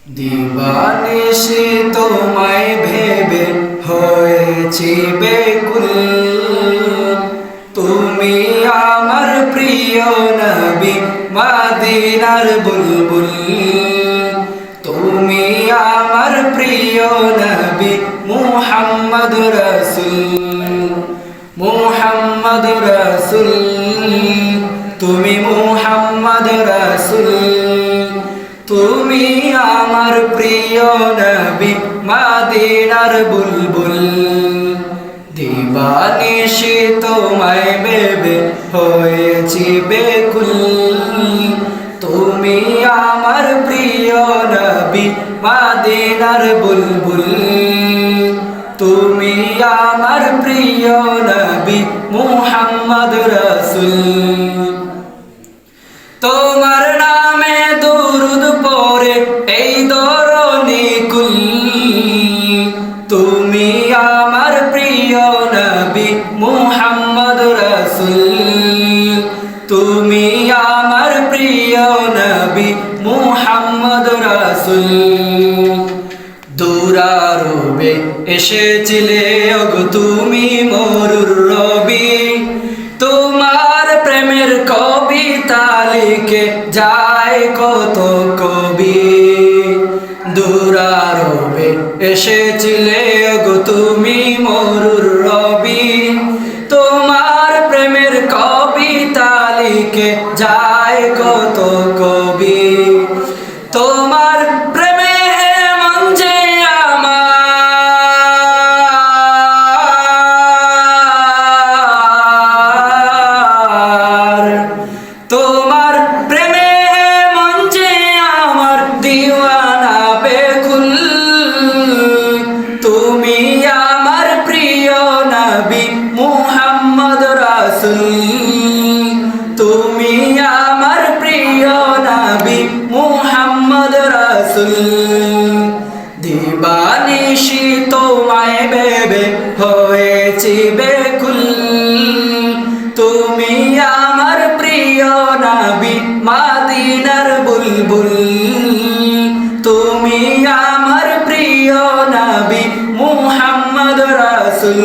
দিবানিশি তোমায় ভেবে হয়েছি বেকুল, তুমি আমার প্রিয় নবী মদিনার বুলবুল। তুমি আমার প্রিয় নবী মুহাম্মদ রাসূল, মুহাম্মদ রাসূল, তুমি মুহাম্মদ রাসূল। তুমি আমার প্রিয় নবী মদিনার বুলবুল। দিবানিশি তোমায় ভেবে হয়েছি বেকুল, তুমি আমার প্রিয় নবী মদিনার বুলবুল। তুমি আমার প্রিয় নবী মুহাম্মদ রাসূল। তোমার নামে দুরূদ পড়ে এই ধরণী কুল, তুমি আমার প্রিয় নবী মুহাম্মদ রাসূল। তুমি আমার প্রিয় নবী মুহাম্মদ রাসূল। দুরারোবে এসেছিলে ওগো তুমি মরুর রবি, তোমার প্রেমের কবিতা লিখে যায় কত কবি। দুরারোবে এসেছিলে ওগো তুমি মরুর রবি, তোমার প্রেমের কবিতা লিখে যায় কত কবি। তোমার প্রেমে মন যে আমার, তোমার প্রেমে মন যে আমার দিওয়ানা বেকুল। তুমি আমার প্রিয় নবী মুহাম্মদ রাসূল। তুমি আমার প্রিয় নবী মুহাম্মদ রাসূল। দিবানিশি তোমায় ভেবে হয়েছি বেকুল, তুমি আমার প্রিয় নবী মদিনার বুলবুল। তুমি আমার প্রিয় নবী মুহাম্মদ রাসূল।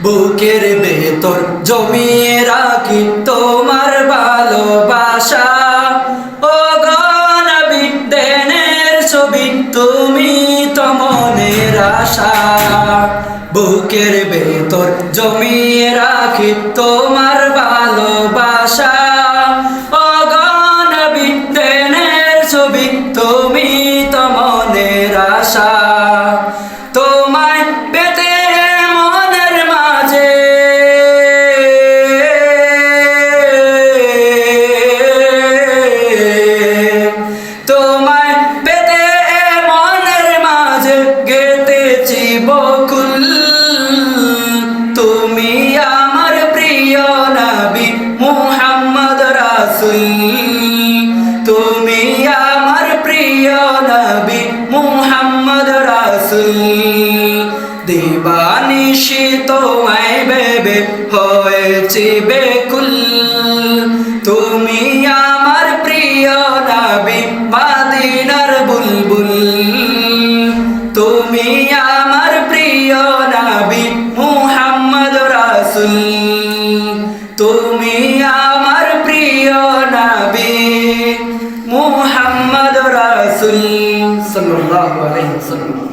বুকের ভেতর জমিয়ে রাখি তোমার ভালোবাসা, ও গো নবী দেনের ছবি তুমি তো মনের আশা। বুকের ভেতর জমিয়ে রাখি তোমার ভালোবাসা, ও গো নবী দেনের ছবি তুমি তো মনের আশা। তোমায় পেতে মনের মাঝে তোমায় পেতে মনের মাঝে গেঁথেছি বকুল। তুমি আমার প্রিয় নবী মুহাম্মদ রাসূল। তুমি আমার প্রিয় নবী মুহাম্মদ রাসূল। দিবানিশি তোমায় ভেবে হয়েছি বেকুল, তুমি আমার প্রিয় নবী মদিনার বুলবুল। তুমি আমার প্রিয় নবী মুহাম্মদ রাসূল। তুমি আমার প্রিয় নবী মুহাম্মদ রাসূল সাল্লাল্লাহু আলাইহি ওয়াসাল্লাম।